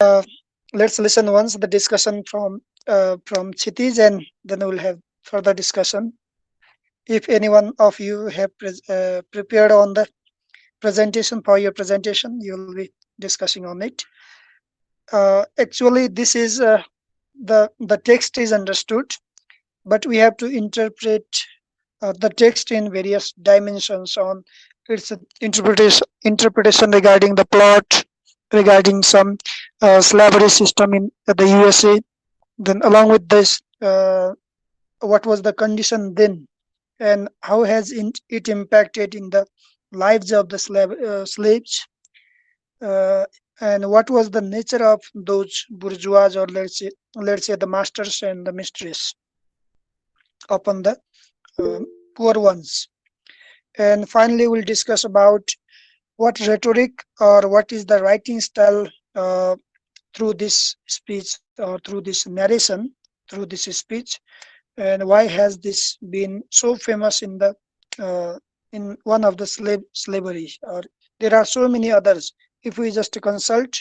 uh, let's listen once the discussion from Chitij, and then we'll have further discussion. If any one of you have prepared on the presentation for your presentation, you will be discussing on it. Actually, this is the text is understood, but we have to interpret the text in various dimensions on its interpretation regarding the plot, regarding some slavery system in the USA. Then, along with this, what was the condition then, and how has it impacted in the lives of the slaves, uh, and what was the nature of those bourgeois, or let's say the masters and the mistress upon the uh, poor ones. And finally, we'll discuss about what rhetoric or what is the writing style through this speech or through this narration, through this speech, and why has this been so famous in one of the slavery, or there are so many others. If we just consult,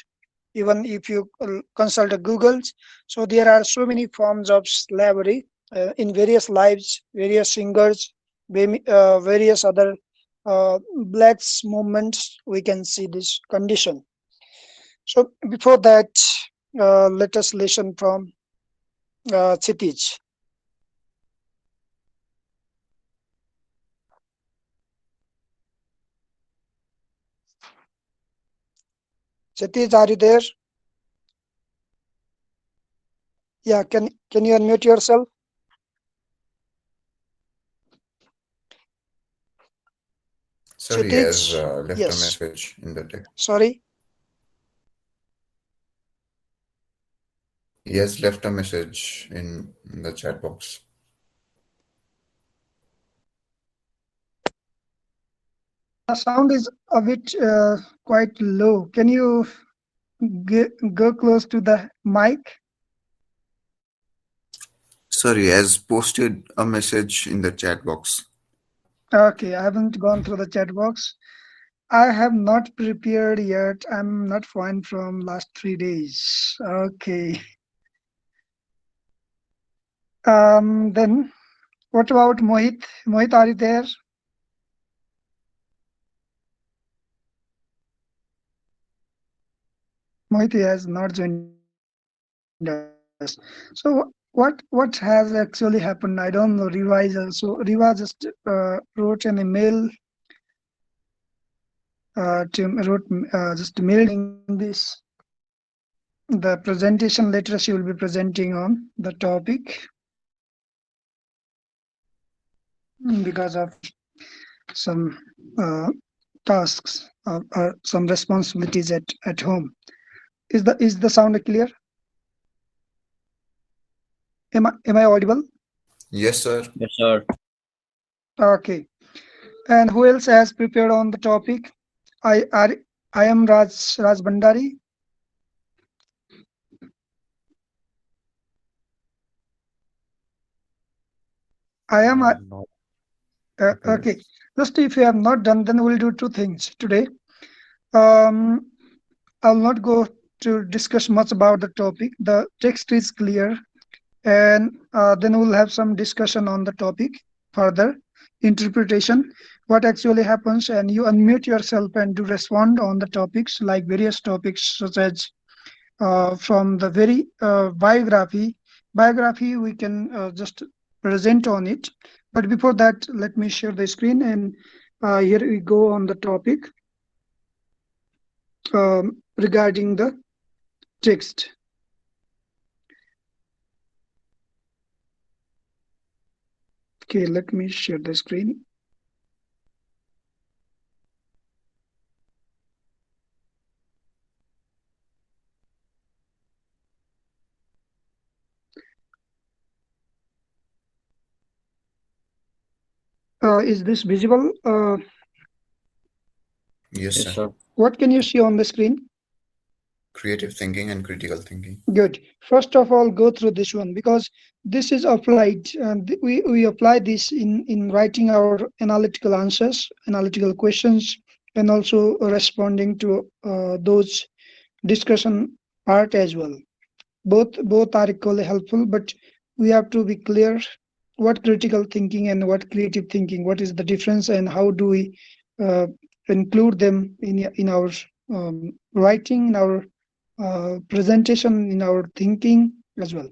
even if you consult a Google, so there are so many forms of slavery in various lives, various singers, various other blacks movements. We can see this condition. So before that, let us listen from Chitij. Chitij, are you there? Yeah, can you unmute yourself? Sir, he Chitij, has left a yes. message in the text. Sorry. He has left a message in the chat box. The sound is a bit quite low. Can you go close to the mic? Sir, he has posted a message in the chat box. Okay, I haven't gone through the chat box. I have not prepared yet. I'm not fine from last 3 days. Okay. Then what about Mohit? Mohit, are you there? Mohit has not joined us. So what has actually happened? I don't know. Riva is also Riva just wrote an email just mailed saying this. The presentation later she will be presenting on the topic because of some tasks or some responsibilities at home. Is the sound clear? Am I audible? Yes, sir. Yes, sir. Okay. And who else has prepared on the topic? I am Raj Bandari. I am Not okay. Just if you have not done, then we'll do two things today. Um, I'll not go to discuss much about the topic. The text is clear, and then we'll have some discussion on the topic further interpretation. What actually happens, and you unmute yourself and do respond on the topics, like various topics such as from the very biography we can just present on it. But before that, let me share the screen, and here we go on the topic regarding the text. Okay, let me share the screen. Is this visible? Yes, yes, sir. sir. What can you see on the screen? Creative thinking and critical thinking. Good. First of all, go through this one because this is applied. We apply this in writing our analytical answers, analytical questions, and also responding to those discussion part as well. Both are equally helpful, but we have to be clear what critical thinking and what creative thinking, what is the difference, and how do we uh, include them in our writing, in our presentation, in our thinking as well.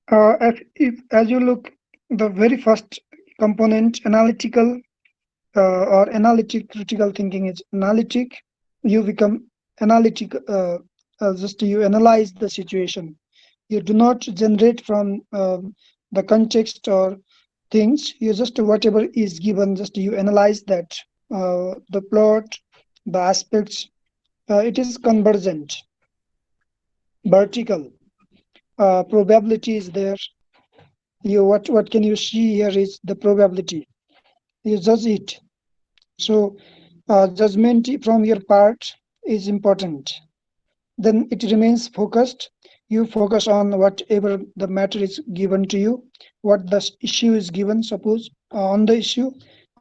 As you look, the very first component, analytical or analytic critical thinking is analytic. You become analytic, just you analyze the situation. You do not generate from the context or things. You just whatever is given, just you analyze that, the plot, the aspects. It is convergent, vertical. Probability is there. You what can you see here is the probability. You judge it. So judgment from your part is important. Then it remains focused. You focus on whatever the matter is given to you, what the issue is given, suppose on the issue,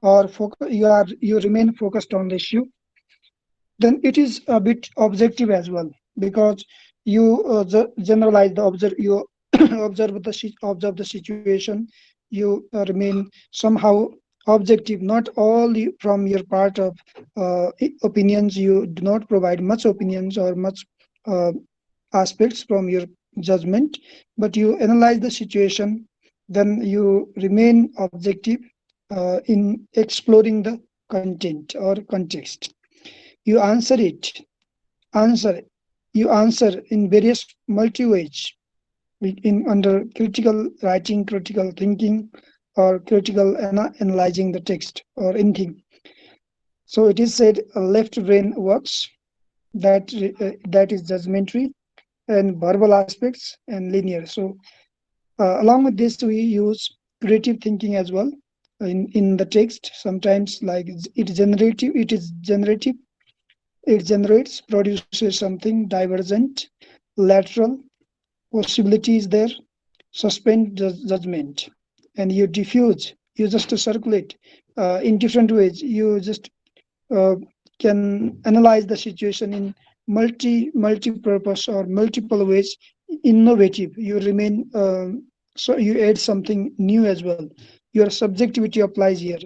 or you remain focused on the issue. Then it is a bit objective as well, because you generalize the observe you observe the situation. You remain somehow objective, not all from your part of opinions. You do not provide much opinions or much uh, aspects from your judgment, but you analyze the situation. Then you remain objective in exploring the content or context. You answer you answer in various multi ways, in under critical writing, critical thinking, or critical analyzing the text or anything. So it is said left brain works, that is judgmentary, and verbal aspects and linear. So along with this, we use creative thinking as well in the text. Sometimes like it generates, produces something divergent, lateral, possibility is there, suspend judgment, and you diffuse, you just circulate in different ways. You just uh, can analyze the situation in multi-purpose or multiple ways, innovative. You remain, so you add something new as well. Your subjectivity applies here.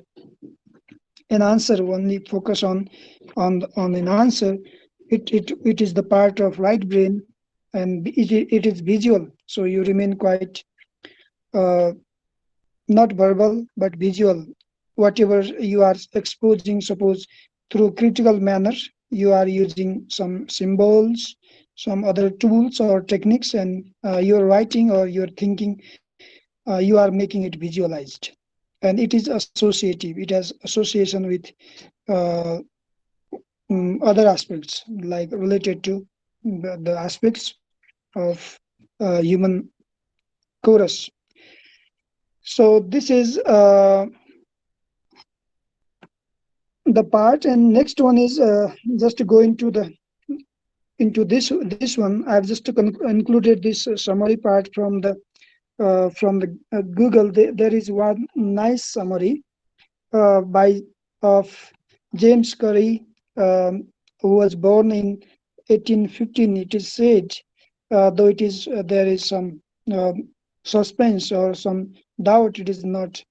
An answer only focus on an answer. It is the part of right brain, and it is visual, so you remain quite uh, not verbal but visual. Whatever you are exposing, suppose through critical manner, you are using some symbols, some other tools or techniques, and your writing or your thinking, you are making it visualized, and it is associative. It has association with uh, other aspects like related to the aspects of human chorus. So this is the part, and next one is just to go into this one. I've just included this summary part from the Google. There is one nice summary by of James Curry, who was born in 1815. It is said, though it is there is some suspense or some doubt, it is not.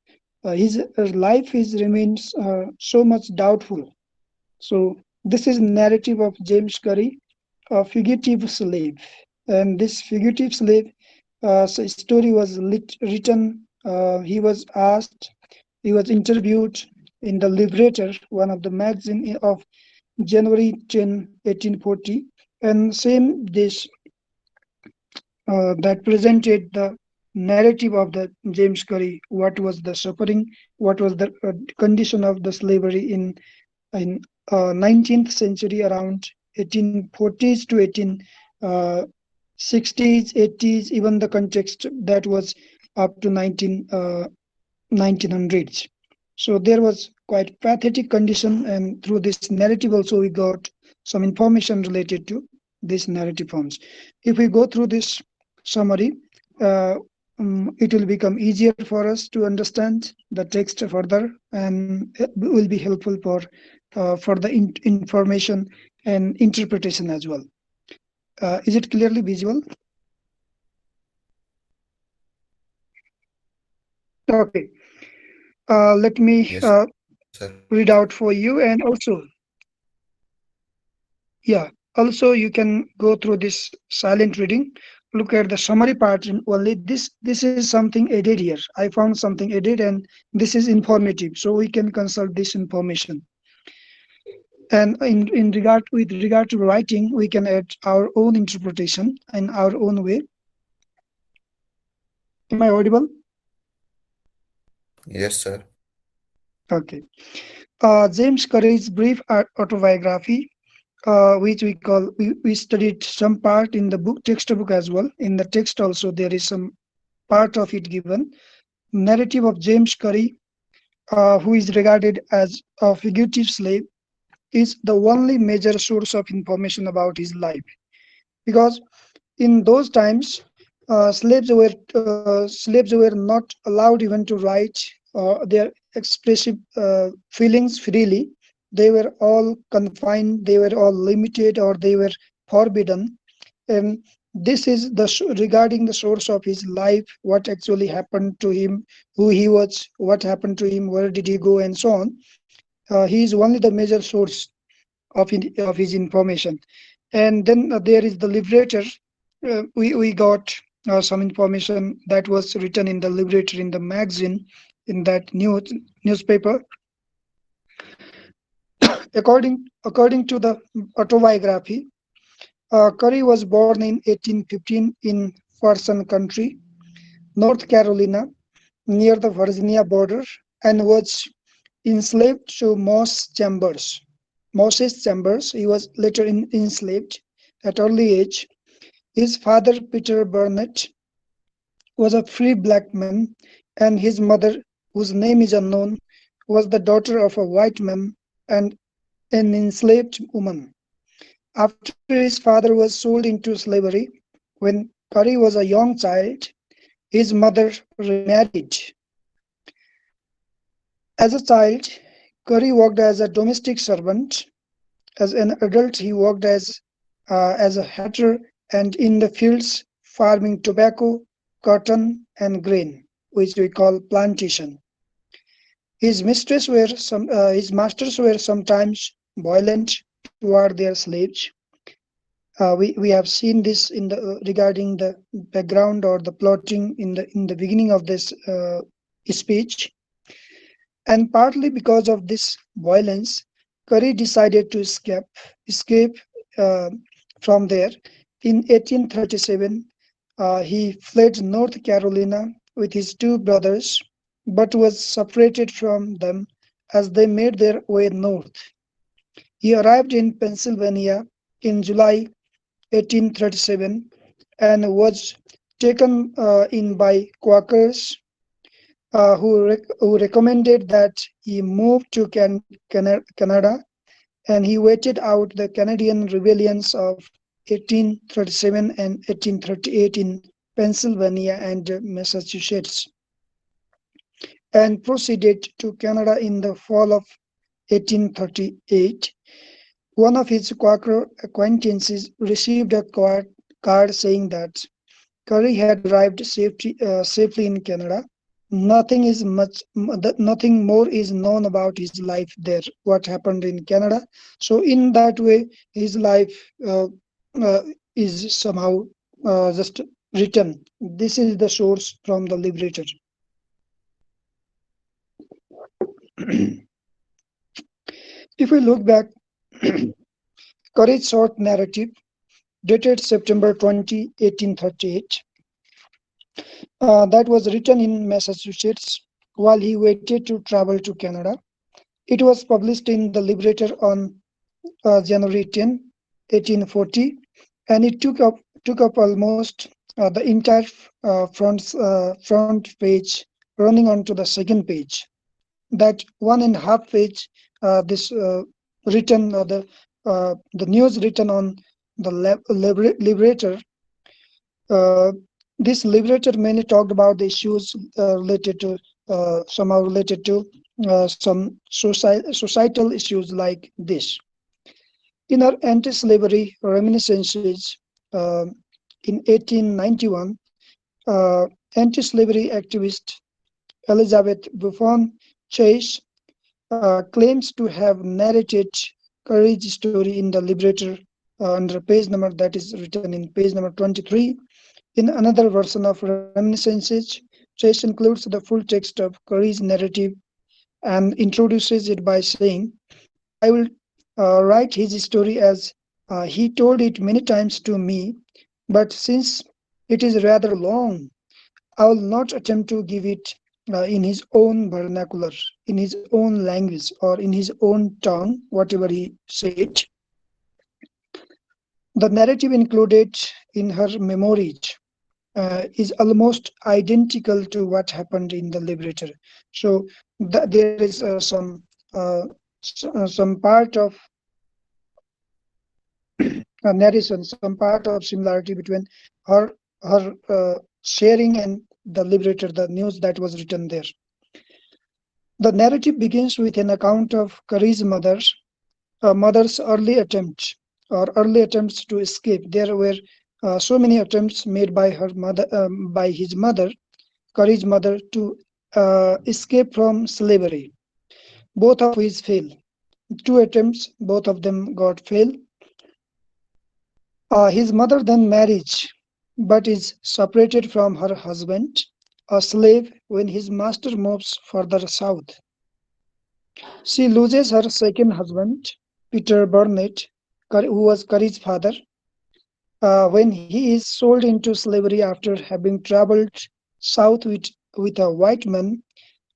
His life is remains so much doubtful. So this is narrative of James Curry, a fugitive slave, and this fugitive slave story was written. He was asked, he was interviewed in the Liberator, one of the magazine of January 10, 1840, and same this that presented the narrative of the James Curry. What was the suffering? What was the condition of the slavery in 19th century, around 1840s to 1860s, 80s, even the context that was up to 1900s. So there was quite pathetic condition, and through this narrative also we got some information related to these narrative forms. If we go through this summary, uh, it will become easier for us to understand the text further, and it will be helpful for the information and interpretation as well. Is it clearly visible? Okay. Let me Yes, sir. read out for you, and also, yeah, also you can go through this silent reading. Look at the summary part only. This is something added here. I found something added, and this is informative, so we can consult this information. And in regard with regard to writing, we can add our own interpretation in our own way. Am I audible? Yes, sir. Okay. James Curry's brief autobiography, which we studied some part in the book textbook as well. In the text also there is some part of it given. Narrative of James Curry, who is regarded as a fugitive slave, is the only major source of information about his life, because in those times, slaves were not allowed even to write their expressive feelings freely. They were all confined, they were all limited, or they were forbidden. And this is regarding the source of his life, what actually happened to him, who he was, what happened to him, where did he go, and so on. He is only the major source of his information. And then there is the liberator. We got some information that was written in the liberator, in the magazine, in that newspaper. According to the autobiography, Curry was born in 1815 in Ferguson County, North Carolina, near the Virginia border, and was enslaved to Moses Chambers. He was later enslaved at early age. His father, Peter Burnett, was a free black man, and his mother, whose name is unknown, was the daughter of a white man and an enslaved woman. After his father was sold into slavery, when Curry was a young child, his mother remarried. As a child, Curry worked as a domestic servant. As an adult, he worked as a hatter and in the fields farming tobacco, cotton, and grain, which we call plantation. His masters were sometimes violent toward their slaves. We have seen this in the regarding the background or the plotting in the beginning of this speech. And partly because of this violence, Curry decided to escape uh, from there. In 1837, he fled North Carolina with his two brothers, but was separated from them as they made their way north. He arrived in Pennsylvania in July 1837 and was taken in by Quakers who recommended that he move to Canada, and he waited out the Canadian rebellions of 1837 and 1838 in Pennsylvania and Massachusetts, and proceeded to Canada in the fall of 1838. One of his Quaker acquaintances received a card saying that Curry had arrived safely in Canada. Nothing more is known about his life there, what happened in Canada. So in that way, his life uh, is somehow just written. This is the source from the liberator. If we look back, Curry's short narrative, dated September 20, 1838, that was written in Massachusetts while he waited to travel to Canada. It was published in the Liberator on January 10, 1840, and it took up almost the entire front page, running onto the second page. That 1.5 page, this written the news written on the Liberator, This liberator mainly talked about the issues related to somehow related to some societal issues like this. In her anti-slavery reminiscences in 1891, uh, anti-slavery activist Elizabeth Buffon Chase claims to have narrated courage story in the Liberator under page number that is written in page number 23. In another version of Reminiscences, Chase includes the full text of Curry's narrative and introduces it by saying, I will write his story as he told it many times to me, but since it is rather long, I will not attempt to give it in his own vernacular, in his own language, or in his own tongue, whatever he said. The narrative included in her memoirs is almost identical to what happened in the Liberator. So there is uh, some part of narration, some part of similarity between her sharing and the Liberator, the news that was written there. The narrative begins with an account of Curry's mother's early attempts or early attempts to escape. There were so many attempts made by her mother, by his mother, Curry's mother, to escape from slavery. Both of his failed. Two attempts, both of them got failed. His mother then marries, but is separated from her husband, a slave, when his master moves further south. She loses her second husband, Peter Burnett, who was Curry's father, when he is sold into slavery after having traveled south with a white man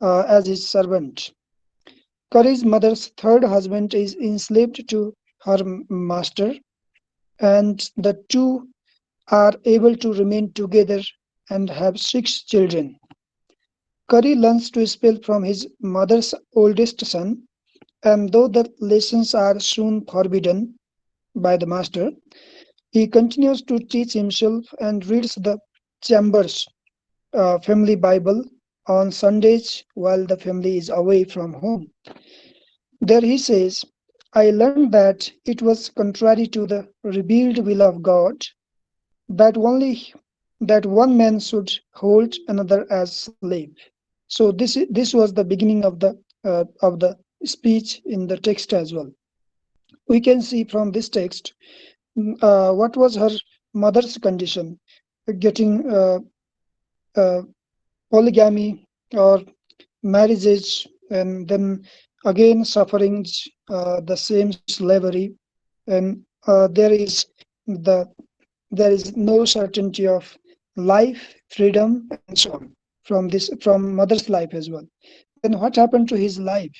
as his servant. Curry's mother's third husband is enslaved to her master, and the two are able to remain together and have six children. Curry learns to spell from his mother's oldest son, and though the lessons are soon forbidden by the master, he continues to teach himself and reads the Chambers family Bible on Sundays while the family is away from home. There he says, I learned that it was contrary to the revealed will of God that only that one man should hold another as slave. So this was the beginning of the speech in the text as well. We can see from this text what was her mother's condition, getting uh, polygamy or marriages, and then again suffering the same slavery, and the there is no certainty of life, freedom, and so on from mother's life as well. Then what happened to his life?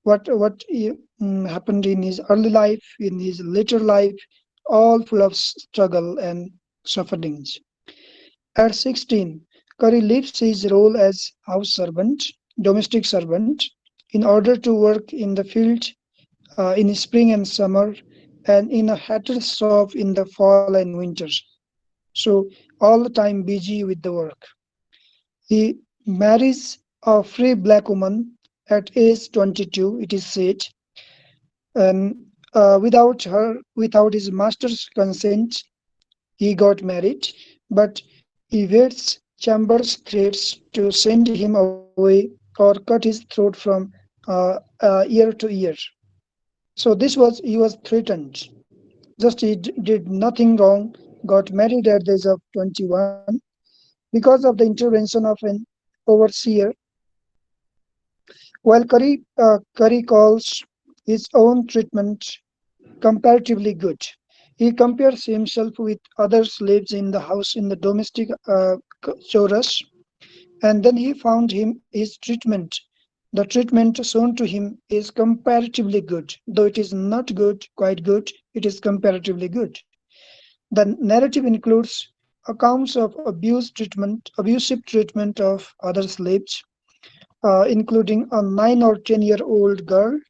What happened in his early life, in his later life, all full of struggle and sufferings. At 16, Curry leaves his role as house servant, domestic servant, in order to work in the field in spring and summer, and in a hatter's shop in the fall and winters. So all the time busy with the work. He marries a free black woman at age 22, it is said, and without his master's consent, he got married, but evades Chambers' threats to send him away or cut his throat from year to year. So he was threatened. Just did nothing wrong, got married at the age of 21 because of the intervention of an overseer. While Curry calls his own treatment comparatively good. He compares himself with other slaves in the house in the domestic chorus, and then he found his treatment. The treatment shown to him is comparatively good, though it is not good, quite good. It is comparatively good. The narrative includes accounts of abusive treatment of other slaves, including a 9 or 10-year-old girl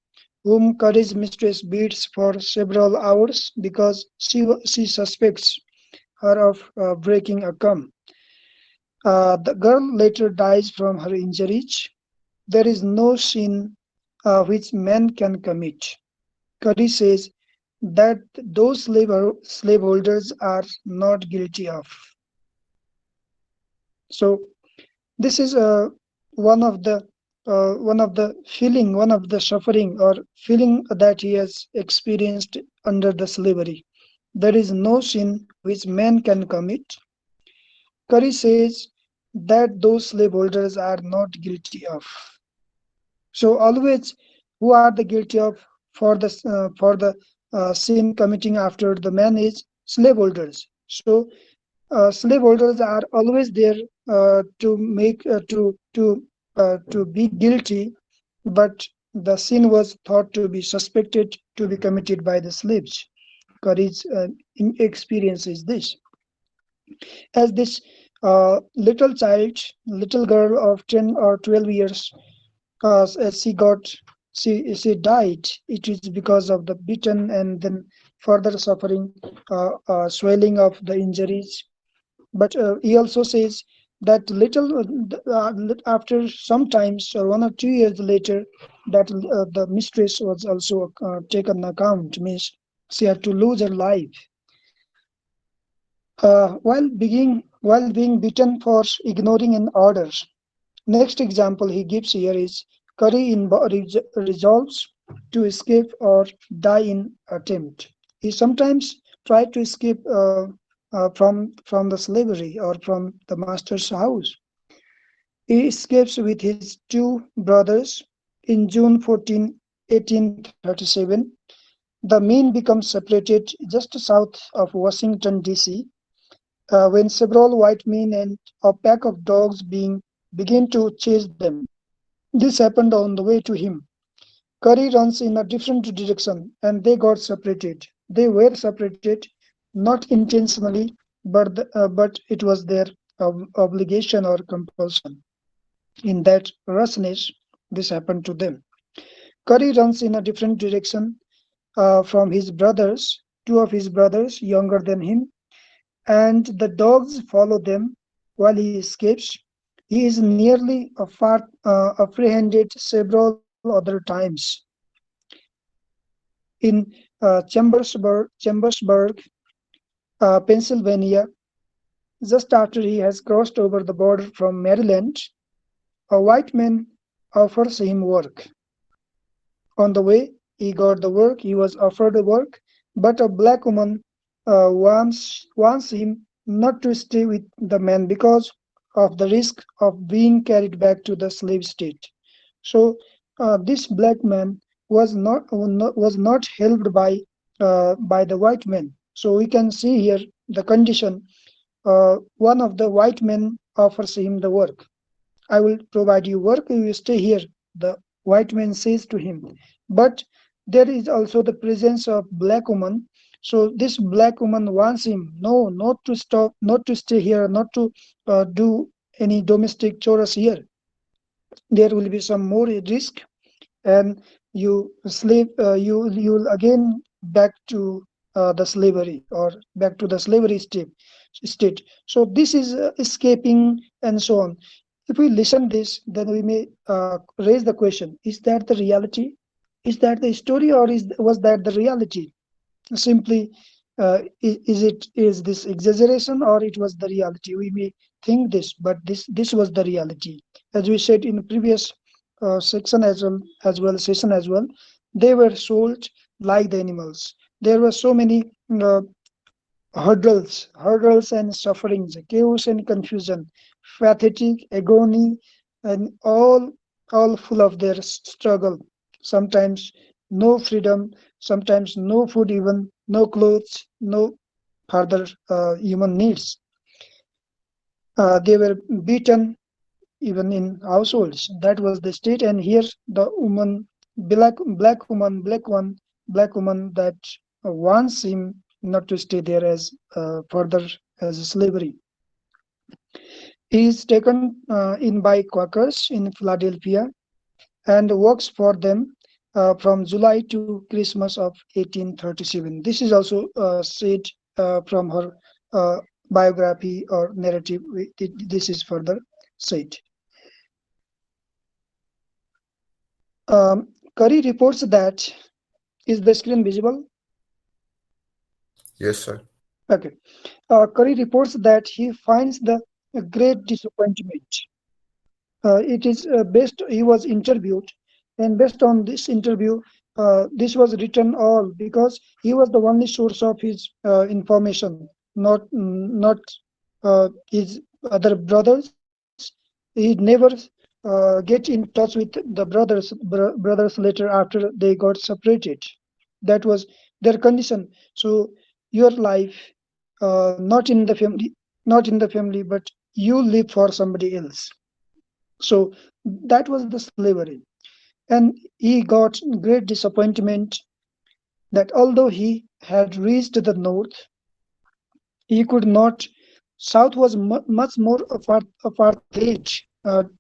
whom Curry's mistress beats for several hours because she suspects her of breaking a gum. The girl later dies from her injuries. There is no sin which man can commit. Curry says that those slaveholders are not guilty of. So this is one of the feeling, one of the suffering or feeling that he has experienced under the slavery. There is no sin which man can commit. Curry says that those slaveholders are not guilty of. So always, who are the guilty of for the sin committing after the man is slaveholders. So slaveholders are always there to make to be guilty, but the sin was thought to be suspected to be committed by the slaves. Courage experience is this. As this little child, little girl of 10 or 12 years, as she died, it is because of the beaten and then further suffering, swelling of the injuries. But he also says that after some times or 1 or 2 years later, that the mistress was also taken account, means she had to lose her life while being beaten for ignoring an order. Next example he gives here is Curry resolves to escape or die in attempt. He sometimes tried to escape from the slavery or from the master's house. He escapes with his two brothers in June 14, 1837. The men become separated just south of Washington, D.C., when several white men and a pack of dogs begin to chase them. This happened on the way to him. Curry runs in a different direction and they got separated. They were separated not intentionally, but it was their obligation or compulsion. In that rashness, this happened to them. Curry runs in a different direction from his brothers, two of his brothers younger than him, and the dogs follow them while he escapes. He is nearly apprehended several other times in Chambersburg, Pennsylvania. Just after he has crossed over the border from Maryland, a white man offers him work. On the way, he got the work, he was offered the work, but a black woman wants him not to stay with the man because of the risk of being carried back to the slave state. So this black man was not helped by the white man. So we can see here the condition. One of the white men offers him the work. I will provide you work, you stay here, the white man says to him. But there is also the presence of black woman. So this black woman wants him, no, not to stop, not to stay here, not to do any domestic chores here. There will be some more risk, and you will again back to the slavery or back to the slavery state. So this is escaping and so on. If we listen this, then we may raise the question: is that the reality? Is that the story, or was that the reality? Simply, is this exaggeration or it was the reality? We may think this, but this was the reality. As we said in the previous section as well session as well, they were sold like the animals. There were so many uh, hurdles and sufferings, chaos and confusion, pathetic agony, and all full of their struggle. Sometimes no freedom, sometimes no food, even no clothes, no further human needs. They were beaten even in households. That was the state, and here the woman, black woman that wants him not to stay there as further as a slavery. He is taken in by Quakers in Philadelphia and works for them from July to Christmas of 1837. This is also said from her biography or narrative. This is further said. Curry reports that, is the screen visible? Yes, sir. Okay. Curry reports that he finds the great disappointment. It is based, he was interviewed, and based on this interview, this was written all because he was the only source of his information, not his other brothers. He never get in touch with the brothers later after they got separated. That was their condition. So your life, not in the family, but you live for somebody else. So that was the slavery. And he got great disappointment that although he had reached the north, he could not. South was much more apartheid.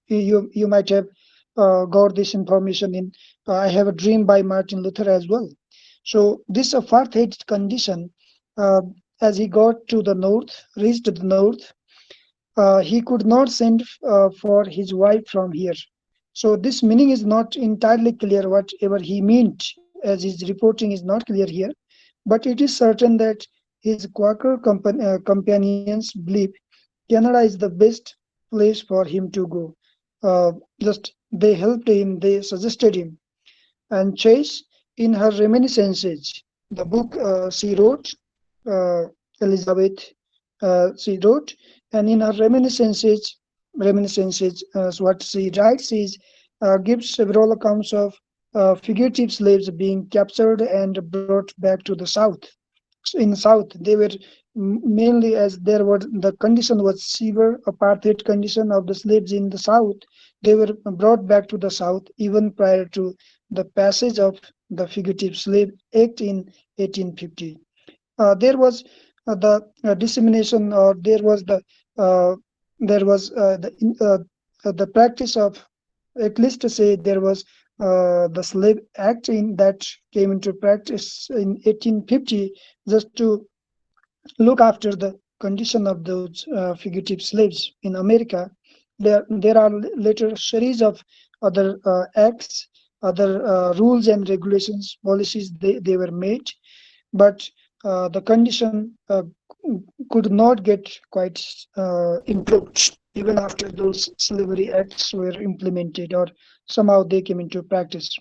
You might have got this information in I Have a Dream by Martin Luther as well. So this apartheid condition, uh, as he got to the north, reached the north, he could not send for his wife from here. So this meaning is not entirely clear whatever he meant, as his reporting is not clear here. But it is certain that his Quaker companions believe Canada is the best place for him to go. Just they helped him, they suggested him. And Chase, in her reminiscences, the book she wrote, uh, Elizabeth, she wrote, and in her reminiscences, what she writes is gives several accounts of fugitive slaves being captured and brought back to the south. In south, they were mainly as there were the condition was severe apartheid condition of the slaves in the south. They were brought back to the south even prior to the passage of the Fugitive Slave Act in 1850. There was the dissemination, or uh, there was the practice of, at least to say there was the Slave Act in that came into practice in 1850, just to look after the condition of those fugitive slaves in America. There are later series of other acts, other rules and regulations, policies they were made, but the condition could not get quite improved even after those slavery acts were implemented or somehow they came into practice.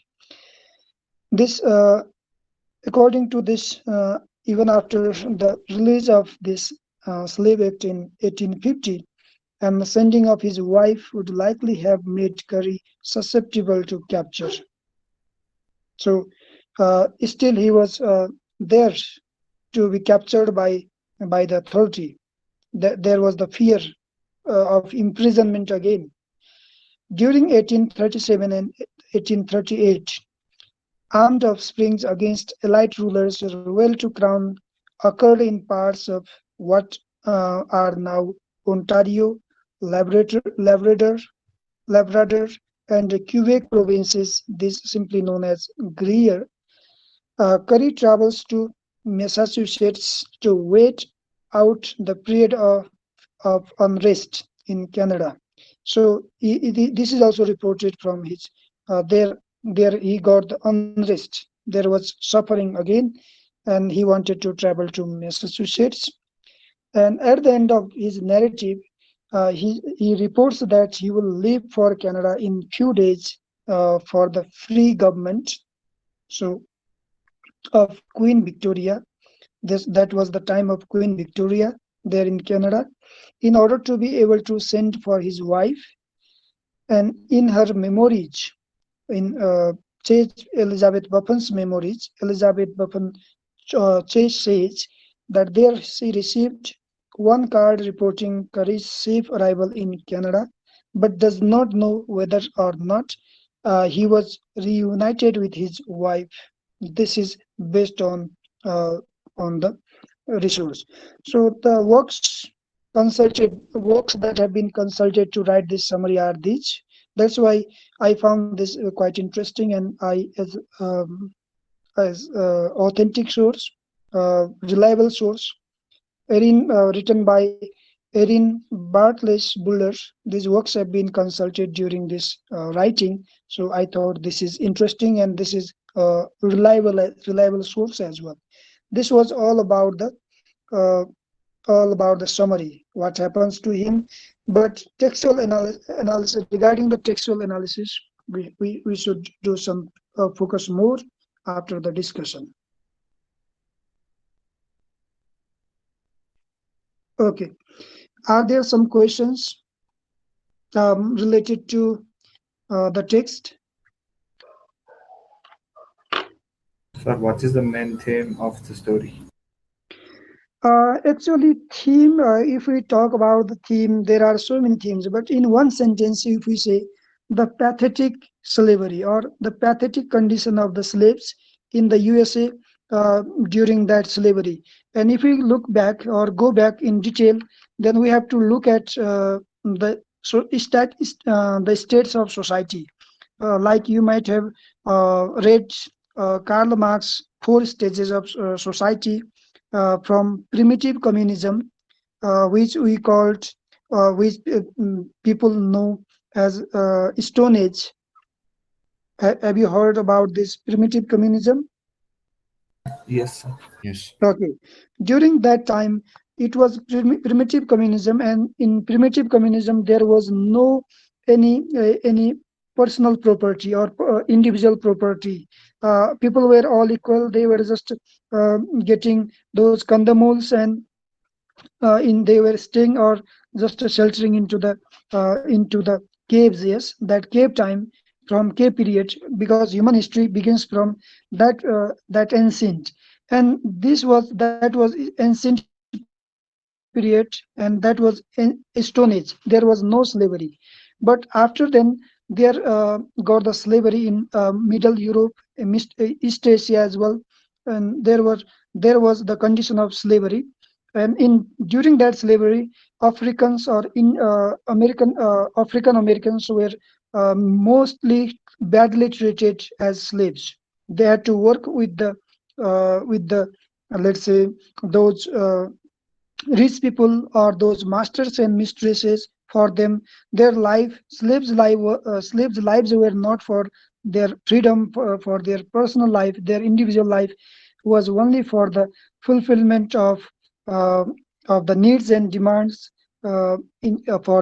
This, according to this, even after the release of this Slave Act in 1850, and the sending of his wife would likely have made Curry susceptible to capture. So still he was there to be captured by the authority. There was the fear of imprisonment again. During 1837 and 1838, armed offsprings against elite rulers well to crown occurred in parts of what are now Ontario, Labrador, and Quebec provinces, this simply known as Greer. Curry travels to Massachusetts to wait out the period of unrest in Canada. So this is also reported from his there he got the unrest. There was suffering again, and he wanted to travel to Massachusetts. And at the end of his narrative, he reports that he will leave for Canada in few days for the free government. So of Queen Victoria. That was the time of Queen Victoria there in Canada, in order to be able to send for his wife. And in her memories, in Chase Elizabeth Buffon's memories, Elizabeth Buffon Chase says that there she received one card reporting Curry's safe arrival in Canada, but does not know whether or not he was reunited with his wife. This is based uh, on the resource. So the works that have been consulted to write this summary are these. That's why I found this quite interesting, and I as authentic source, reliable source. written by Erin Bartlesh Buller. These works have been consulted during this writing, so I thought this is interesting and this is reliable source as well. This was uh, all about the summary, what happens to him, but analysis regarding the textual analysis, we should do some focus more after the discussion. Okay, are there some questions related to the text? Sir, what is the main theme of the story? Actually, theme, if we talk about the theme, there are so many themes, but in one sentence, if we say the pathetic slavery or the pathetic condition of the slaves in the USA during that slavery. And if we look back or go back in detail, then we have to look at the states of society. Like you might have read Karl Marx four stages of society, from primitive communism, which we called, which people know as Stone Age. Have you heard about this primitive communism? Yes, sir. Yes. Okay. During that time, it was primitive communism, and in primitive communism, there was no any personal property or individual property. People were all equal. They were just getting those condomules, and in they were staying or just sheltering into the caves. Yes, that cave time, from cave period, because human history begins from that ancient, and this was that was ancient period, and that was in Stone Age. There was no slavery, but after then there got the slavery in Middle Europe, East Asia as well, and there was the condition of slavery. And in during that slavery, Africans or in African Americans were mostly badly treated as slaves. They had to work with the let's say those rich people or those masters and mistresses. For them, their slaves lives were not for their freedom, for their personal life, their individual life was only for the fulfillment uh, of the needs and demands for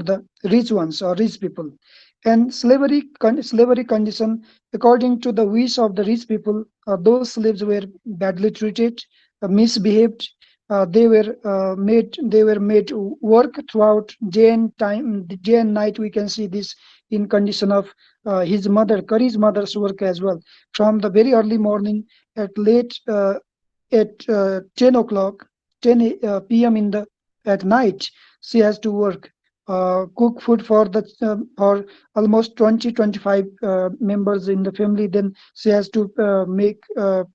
the rich ones or rich people. And slavery condition, according to the wish of the rich people, those slaves were badly treated, misbehaved. They were made to work throughout day and night. We can see this in condition of his mother, Curry's mother's work as well. From the very early morning at late at 10 o'clock, 10 p.m. in the at night, she has to work, cook food for almost 20-25 members in the family. Then she has to make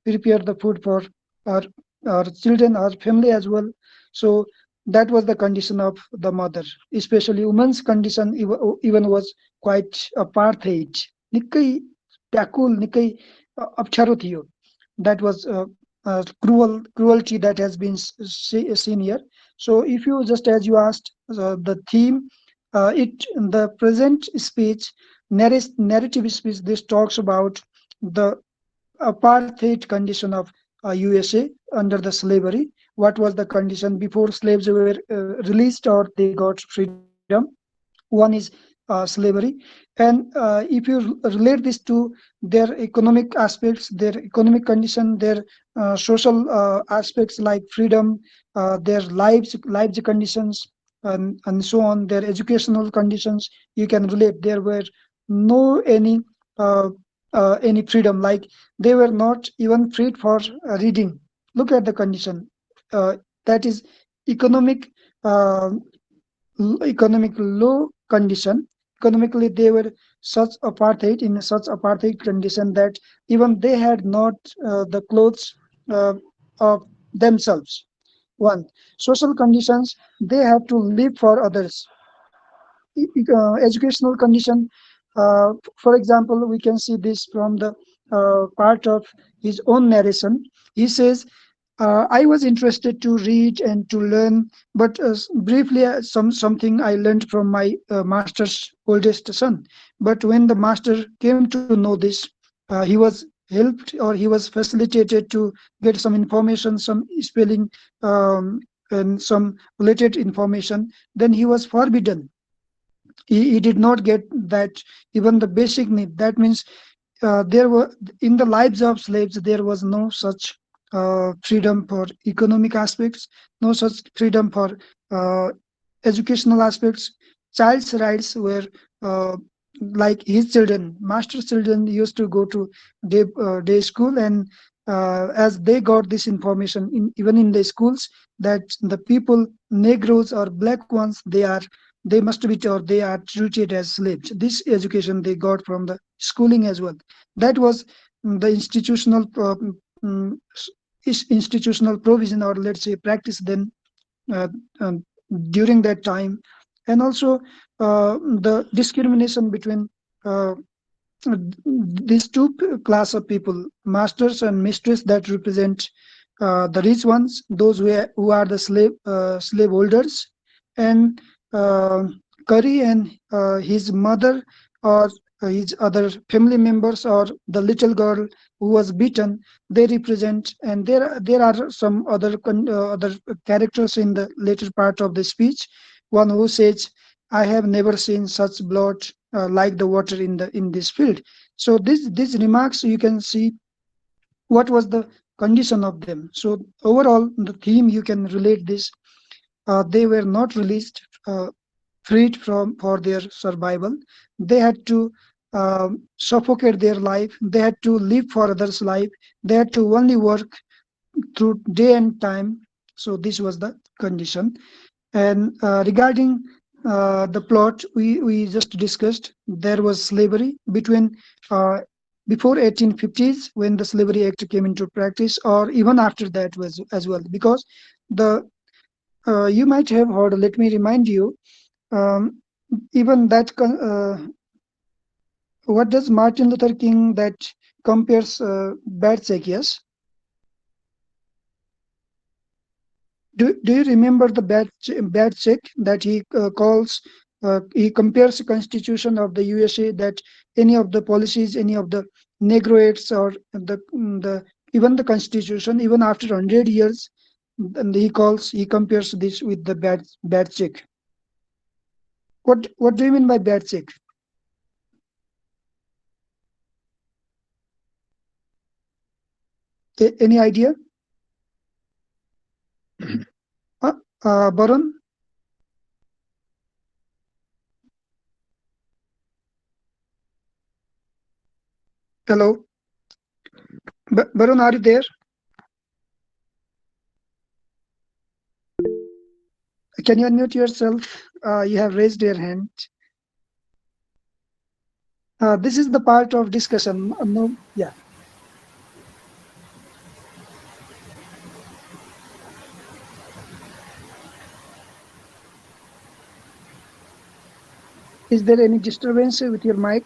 prepare the food for our our children, our family as well. So that was the condition of the mother, especially women's condition even was quite apartheid. निकै व्याकुल, निकै अप्ठ्यारो थियो. That was cruelty that has been seen here. So if you just as you asked the theme, it the present speech, narrative speech, this talks about the apartheid condition of USA under the slavery. What was the condition before slaves were released or they got freedom? One is slavery, and if you relate this to their economic aspects, their economic condition, their social aspects like freedom, their lives conditions, and so on, their educational conditions, you can relate. There were no uh, any freedom. Like they were not even freed for reading. Look at the condition. That is economic. Uh, Economic low condition. Economically, they were such apartheid condition that even they had not the clothes of themselves. One, social conditions, they have to live for others. Educational condition, for example, we can see this from the part of his own narration. He says I was interested to read and to learn, but briefly, something I learned from my master's oldest son. But when the master came to know this, he was helped or he was facilitated to get some information, some spelling, and some related information. Then he was forbidden. He did not get that, even the basic need. That means there were, in the lives of slaves there was no such freedom for economic aspects, no such freedom for uh, educational aspects. Child's rights were uh, like his children, master's children used to go to day school, and as they got this information even in the schools, that the people, negroes or black ones, they must be, or they are treated as slaves. This education they got from the schooling as well. That was the institutional institutional provision, or let's say practice then, uh, um, during that time. And also the discrimination between uh, these two class of people, masters and mistress, that represent the rich ones, those who are the slave holders, and uh, Curry and his mother, or his other family members, or the little girl who was beaten, they represent. And there are some other characters in the later part of the speech. One who says, I have never seen such blood like the water in this field. So these remarks, you can see what was the condition of them. So overall, the theme, you can relate this. They were not released, freed from for their survival. They had to suffocate their life. They had to live for others' life. They had to only work through day and time. So this was the condition. And regarding the plot, we just discussed, there was slavery between before 1850s, when the Slavery Act came into practice, or even after that was as well. Because the you might have heard. Let me remind you. Um, even that. What does Martin Luther King that compares bad check? Yes. Do you remember the bad check that he calls? He compares the constitution of the USA, that any of the policies, any of the Negro Acts, or the even the constitution, even after 100 years, and he compares this with the bad check. What do you mean by bad check? Any idea? Baron, hello. Baron, are you there? Can you unmute yourself? You have raised your hand. This is the part of discussion. No, yeah. Is there any disturbance with your mic?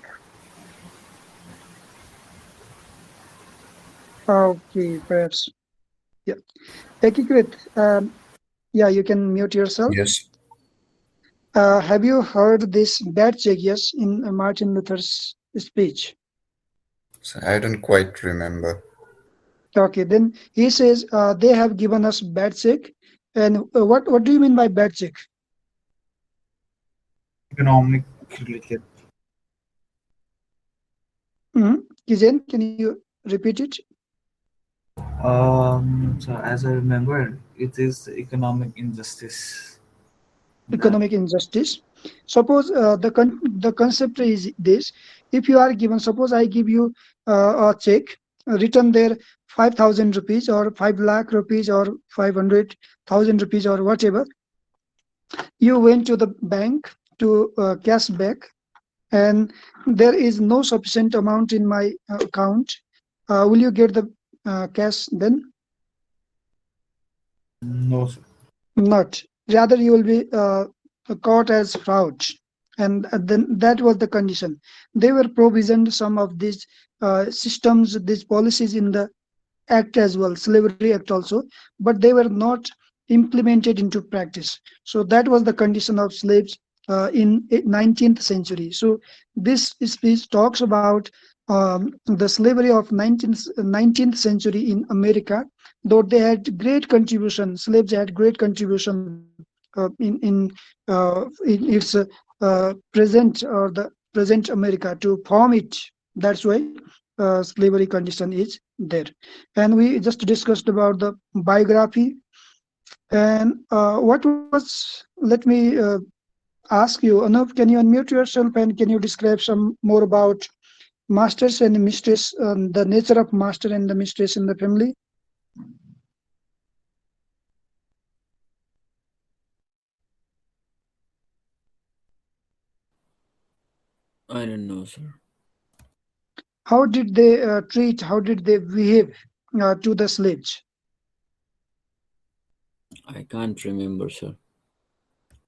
Okay, perhaps. Yeah. Ekikrit, yeah, you can mute yourself. Yes. Have you heard this bad check? Yes, in Martin Luther's speech. So I don't quite remember. Okay, then he says they have given us bad check. And what do you mean by bad check? Economic related. Kizen, can you repeat it? So as I remember, it is economic injustice. That Economic injustice. Suppose the concept is this: if you are given, suppose I give you a check written there 5,000 rupees, or 5 lakh rupees, or 500,000 rupees, or whatever. You went to the bank to cash back, and there is no sufficient amount in my account. Will you get the cash then? no, sir. Not. Rather, you will be caught as fraud. And then that was the condition. They were provisioned some of these systems, these policies in the act as well, slavery act also, but they were not implemented into practice. So that was the condition of slaves in 19th century. So this speech talks about the slavery of 19th century in America, though they had great contribution, slaves had great contribution in its present or the present America to form it. That's why slavery condition is there. And we just discussed about the biography. And what was, let me ask you, Anup, can you unmute yourself and can you describe some more about masters and mistress, the nature of master and the mistress in the family? I don't know, sir. How did they treat, how did they behave to the slaves? I can't remember, sir.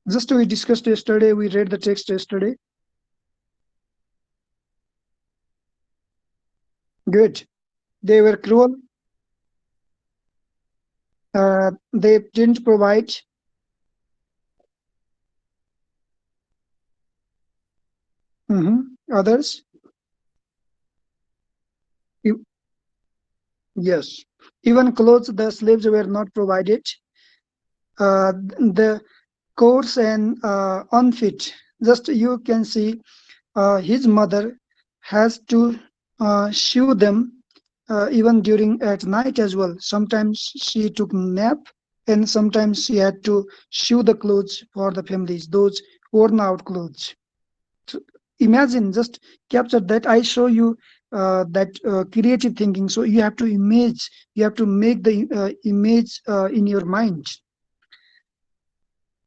Just we discussed yesterday, we read the text yesterday. Good. They were cruel. They didn't provide. Others? You- Yes. Even clothes, the slaves were not provided. The coarse and unfit. Just you can see his mother has to shoe them even during at night as well. Sometimes she took nap, and sometimes she had to shoe the clothes for the families, those worn out clothes. So imagine, just capture that. I show you that creative thinking. So you have to image, you have to make the image in your mind.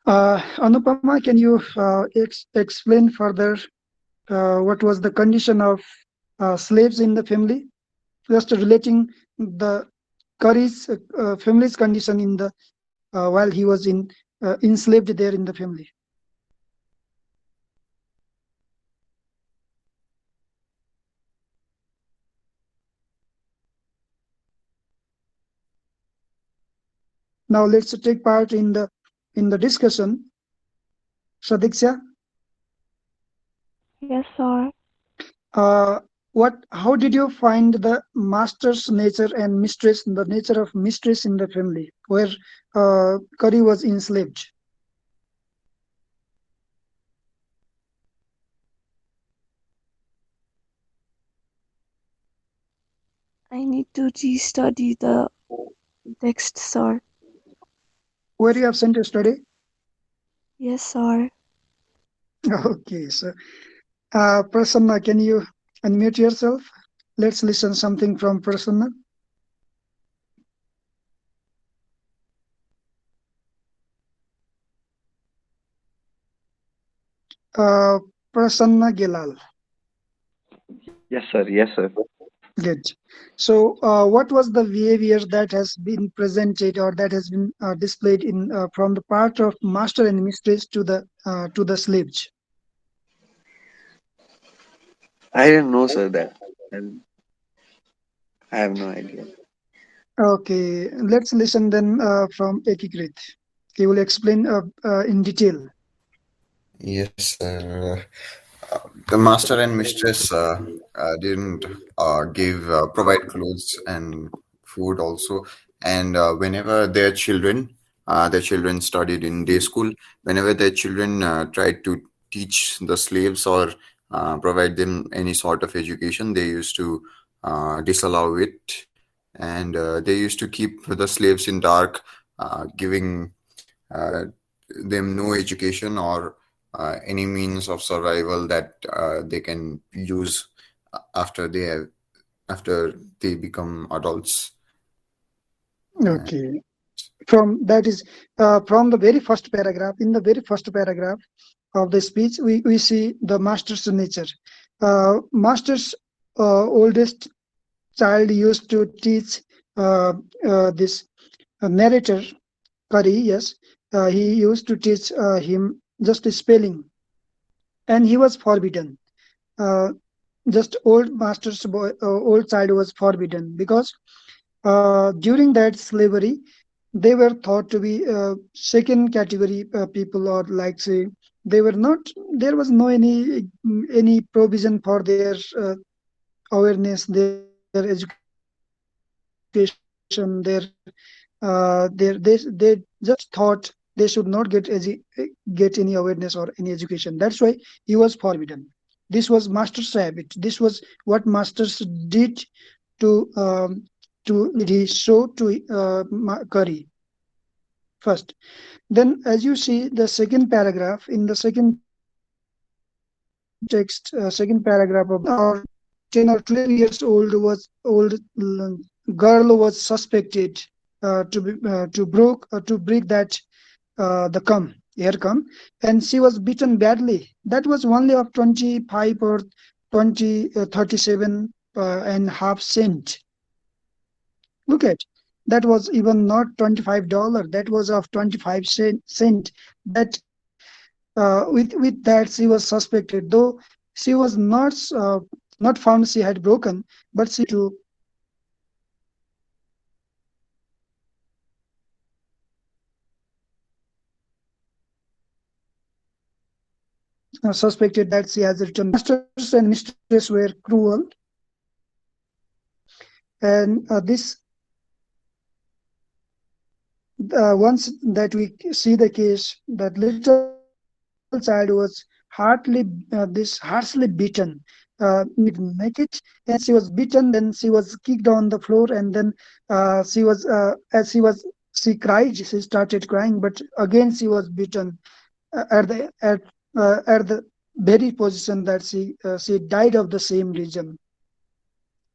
Anupama, can you explain further what was the condition of slaves in the family? Just relating the Curry's family's condition in the while he was in enslaved there in the family. Now let's take part in the discussion. Sadiksha, Yes, sir. uh, how did you find the master's nature and mistress, the nature of mistress in the family where Curry was enslaved? I need to re-study the text, sir. Where you have sent yesterday? Yes, sir. Okay, so Prasanna, can you unmute yourself? Let's listen something from Prasanna. Uh, Prasanna Gilal. Yes, sir. Yes, sir. Good. So, what was the behavior that has been presented or that has been displayed in from the part of master and mistress to the slaves? I didn't know, sir, that. And I have no idea. Okay, let's listen then from Ekikrit. He will explain in detail. Yes, the master and mistress didn't give provide clothes and food also, and whenever their children studied in day school. Whenever their children tried to teach the slaves or provide them any sort of education, they used to disallow it, and they used to keep the slaves in dark, giving uh, them no education or any means of survival that they can use after they become adults. Uh, Okay, from that is from the very first paragraph. In the very first paragraph of the speech, we see the master's nature. Master's oldest child used to teach this narrator Kari, yes, he used to teach him just spelling, and he was forbidden. Uh, just old master's boy, old child was forbidden because During that slavery, they were thought to be second category people, or like say they were not. There was no any provision for their awareness, their education, their they just thought they should not get any awareness or any education. That's why he was forbidden. This was master's habit. This was what masters did to he showed to Curry first. Then, as you see, the second paragraph in the second text, second paragraph of the or 10 or 12 years old girl was suspected to break that the cum air cum, and she was beaten badly. That was only of 25 or 20 37 and half cent. Look at that, was even not $25. That was of 25 cent. That with that she was suspected, though she was not found she had broken, but she suspected that she has returned. Masters and mistress were cruel, and this once that we see the case, that little child was harshly beaten, naked, and she was beaten. Then she was kicked on the floor, and then she was as she cried. She started crying, but again she was beaten at the very position that she died of the same reason.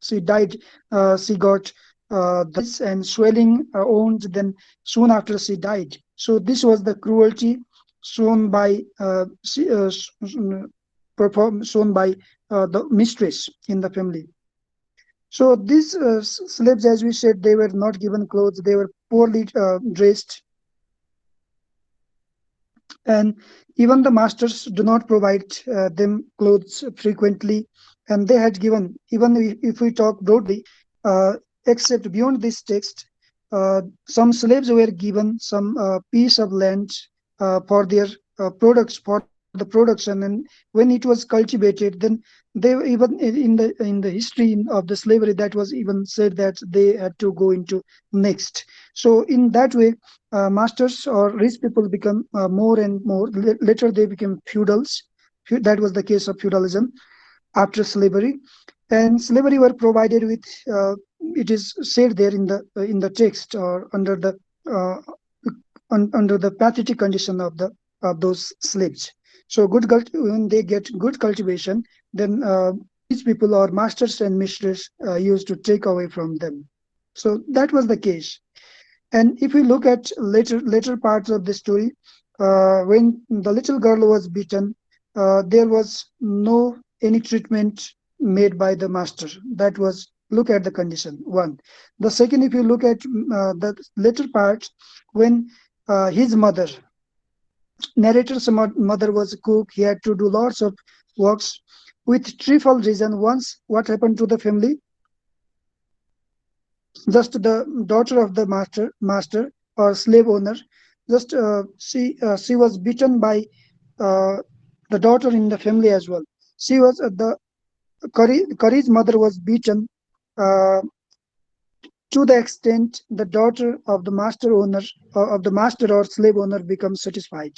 She died. She got and swelling wounds. Then soon after she died. So this was the cruelty shown by shown by the mistress in the family. So these slaves, as we said, they were not given clothes. They were poorly dressed, and even the masters do not provide them clothes frequently. And they had given, even if we talk broadly, except beyond this text, some slaves were given some piece of land for their products, for the production. And when it was cultivated, then they were even in the history of the slavery, that was even said that they had to go into next. So in that way, masters or rich people become more and more. Later, they became feudals. That was the case of feudalism after slavery. And slavery were provided with. It is said there in the text, or uh, under the pathetic condition of those slaves. So when they get good cultivation, then rich people or masters and mistresses used to take away from them. So that was the case. And if we look at later parts of the story, when the little girl was beaten, there was no any treatment made by the master. That was, look at the condition one. The second, if you look at the later part, when his mother, narrator's mother was a cook, he had to do lots of works with threefold reason. Once, what happened to the family? Just the daughter of the master or slave owner, just she was beaten by uh, the daughter in the family as well. She was the Curry's mother was beaten uh, to the extent the daughter of the master owner, of the master or slave owner, becomes satisfied.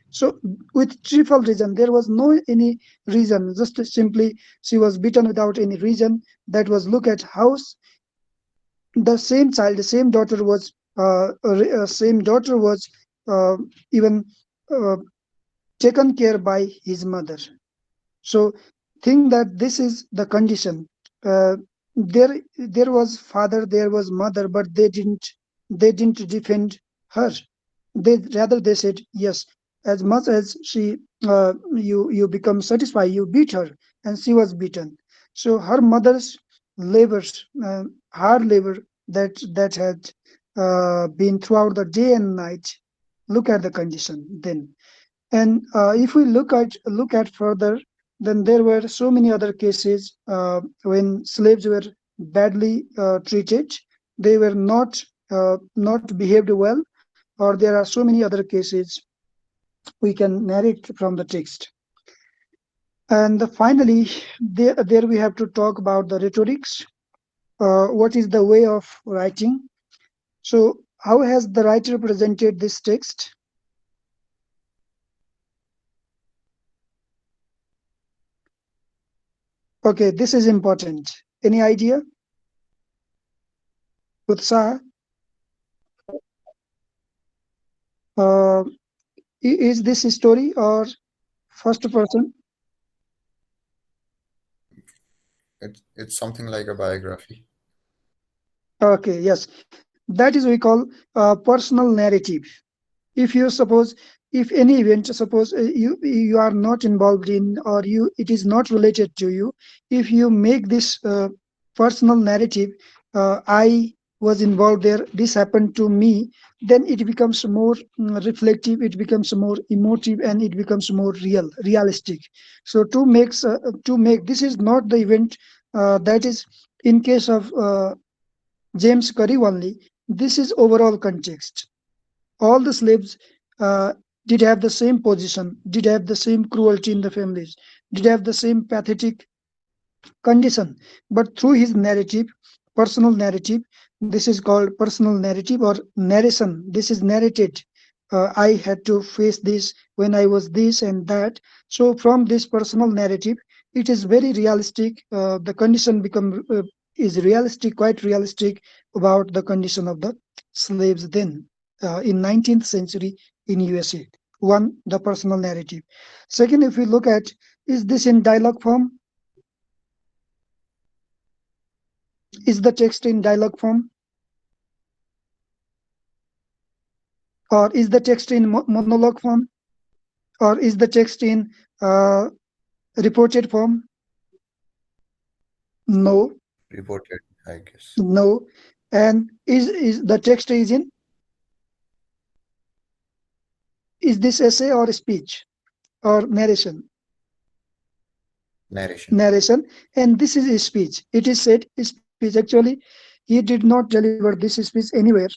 So with threefold reason, there was no any reason, just simply she was beaten without any reason. That was, look at how the same child, the same daughter was uh, even uh, taken care by his mother. So think that this is the condition. There was father, there was mother, but they didn't defend her. They said, yes, as much as you become satisfied, you beat her, and she was beaten. So her mother's labors, hard labor, that had been throughout the day and night. Look at the condition then. And if we look at further, then there were so many other cases when slaves were badly treated. they were not behaved well, or there are so many other cases we can narrate from the text. And finally, there we have to talk about the rhetorics. What is the way of writing? So, how has the writer presented this text? Okay, this is important. Any idea? Utsaha? Uh, is this a story or first person? It's something like a biography. Okay, yes. That is we call personal narrative. If you suppose, if any event, suppose you are not involved in, or you it is not related to you, if you make this personal narrative, I was involved there, this happened to me, then it becomes more reflective, it becomes more emotive, and it becomes more realistic. So to make this is not the event, that is in case of James Curry only, this is overall context. All the slaves uh, did have the same position, did have the same cruelty in the families, did have the same pathetic condition. But through his narrative, personal narrative, this is called personal narrative or narration. This is narrated. I had to face this when I was this and that. So from this personal narrative, it is very realistic. The condition become is realistic, quite realistic about the condition of the slaves then in 19th century in USA. One, the personal narrative. Second, if we look at, is this in dialogue form? Is the text in dialogue form, or is the text in monologue form, or is the text in uh, reported form? No, Reported, I guess. no. And is the text is in, is this essay or speech or narration? Narration. Narration. And this is a speech. It is said speech. Actually, he did not deliver this speech anywhere.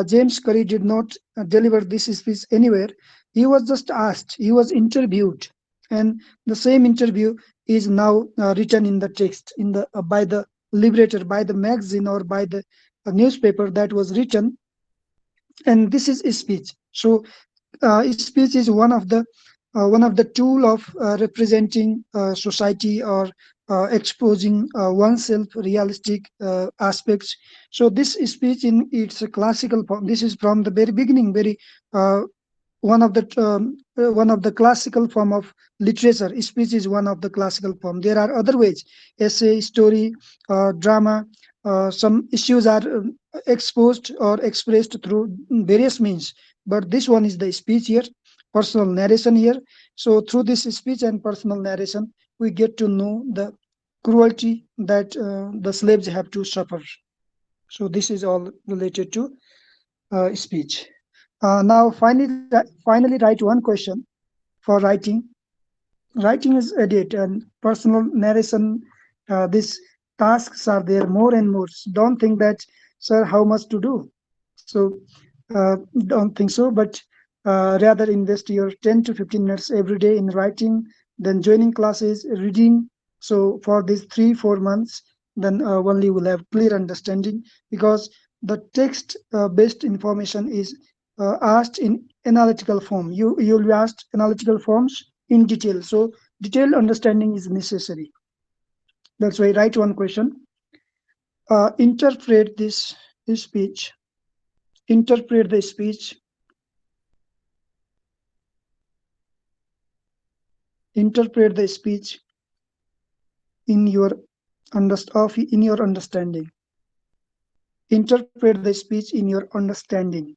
James Curry did not deliver this speech anywhere. He was just asked, he was interviewed, and the same interview is now written in the text in the by the liberator, by the magazine, or by the newspaper that was written, and this is a speech. So speech is one of the tool of representing society or exposing oneself realistic aspects. So this speech in its classical form, this is from the very beginning, very uh, one of the classical form of literature. Speech is one of the classical form. There are other ways: essay, story, drama. Some issues are exposed or expressed through various means, but this one is the speech here, personal narration here. So through this speech and personal narration, we get to know the cruelty that the slaves have to suffer. So this is all related to speech. Now, finally, write one question for writing. Writing is edit and personal narration. These tasks are there more and more. So don't think that, sir, how much to do? So don't think so, but rather invest your 10 to 15 minutes every day in writing, then joining classes, reading. So for these 3 4 months, then only you will have clear understanding, because the text based information is asked in analytical form. You'll be asked analytical forms in detail. So detailed understanding is necessary. That's why write one question. Interpret this speech. Interpret the speech. Interpret the speech in your in your understanding. Interpret the speech in your understanding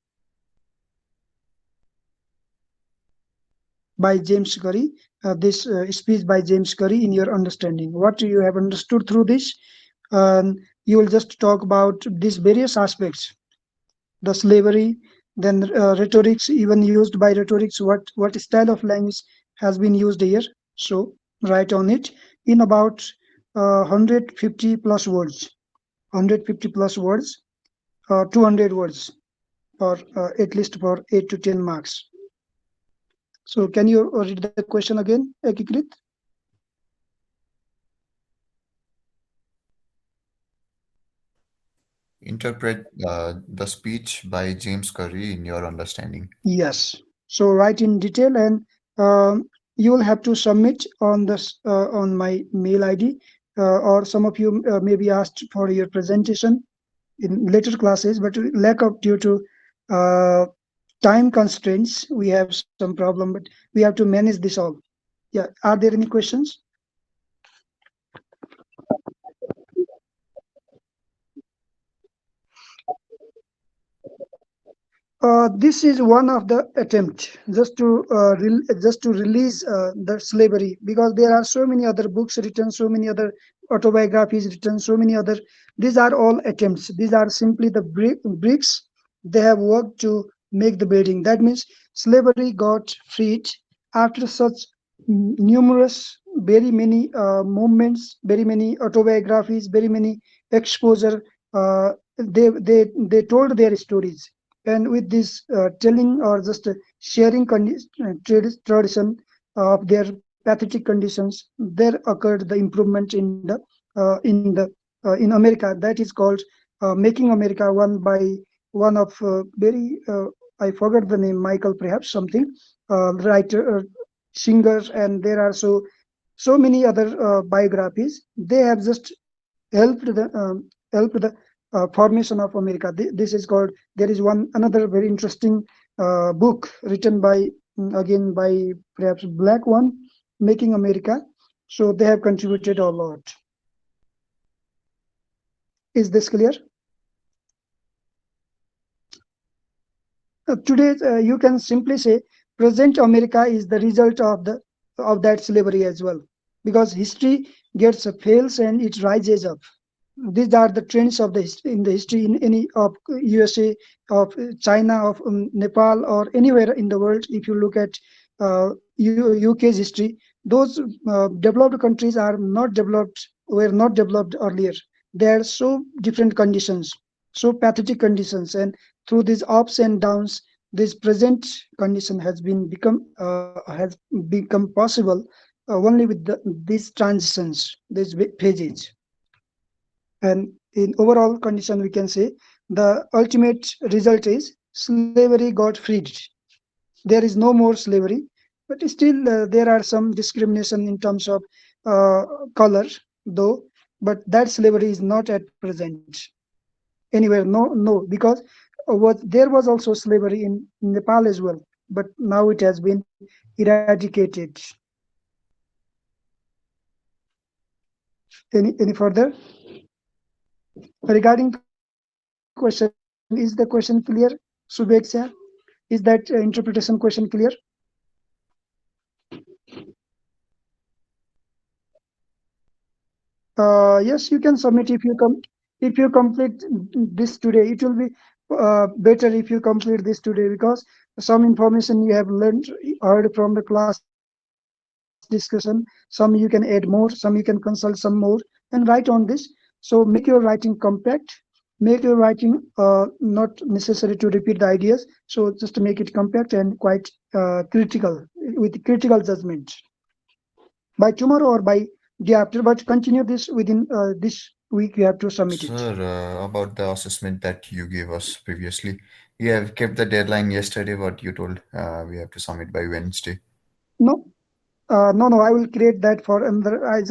by James Curry. This speech by James Curry in your understanding. What you have understood through this, you will just talk about these various aspects: the slavery, then rhetorics, even used by rhetorics. What style of language has been used here? So write on it in about 150 plus words. 150 plus words. 200 words for at least for 8 to 10 marks. So can you read the question again, Ekikrit? Interpret the speech by James Curry in your understanding. Yes. So write in detail, and you will have to submit on this on my mail ID, or some of you may be asked for your presentation in later classes, but lack of due to uh, time constraints, we have some problem, but we have to manage this all. Yeah. Are there any questions? This is one of the attempt just to release the slavery, because there are so many other books written, so many other autobiographies written, so many other. These are all attempts. These are simply the bricks they have worked to make the building. That means slavery got freed after such numerous, very many movements, very many autobiographies, very many exposure. They told their stories, and with this telling or just sharing tradition of their pathetic conditions, there occurred the improvement in America. That is called making America, one by one of very I forgot the name, Michael perhaps something, writer, singers, and there are so many other biographies. They have just helped the formation of America. This is called. There is one another very interesting book written by again by perhaps black one, making America. So they have contributed a lot. Is this clear? Today, you can simply say present America is the result of that slavery as well, because history gets fails and it rises up. These are the trends of the in the history in any of USA, of China, of Nepal, or anywhere in the world. If you look at UK's history, those developed countries are not developed, were not developed earlier. They are so different conditions, so pathetic conditions, and through these ups and downs, this present condition has become possible only with these transitions, these phases. And in overall condition, we can say the ultimate result is slavery got freed. There is no more slavery, but still there are some discrimination in terms of color, though. But that slavery is not at present anywhere. No, because there was also slavery in Nepal as well, but now it has been eradicated. Any further regarding question? Is the question clear, Subheksha? Is that interpretation question clear? Yes, you can submit if you complete this today. It will be better if you complete this today, because some information you have heard from the class discussion. Some you can add more, some you can consult some more, and write on this. So make your writing compact. Make your writing not necessary to repeat the ideas. So just to make it compact and quite critical, with critical judgment, by tomorrow or by day after, but continue this within this week. You have to submit it. Sir, about the assessment that you gave us previously, you have kept the deadline yesterday, but you told we have to submit by Wednesday. No, I will create that for another. I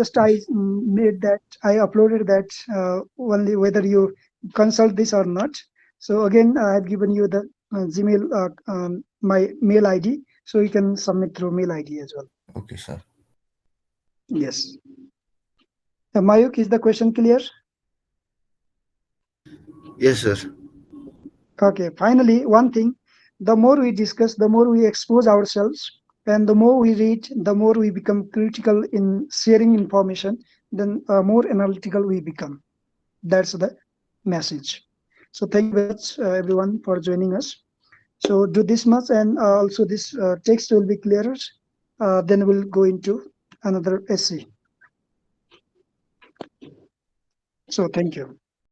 made that, I uploaded that only whether you consult this or not. So again, I have given you the Gmail, my mail ID, so you can submit through mail ID as well. Okay, sir. Yes. Mayuk, is the question clear? Yes, sir. Okay, finally, one thing: the more we discuss, the more we expose ourselves, and the more we read, the more we become critical in sharing information, then more analytical we become. That's the message. So, thank you very much, everyone, for joining us. So, do this much, and also this text will be clearer. Then we'll go into another essay. So, thank you.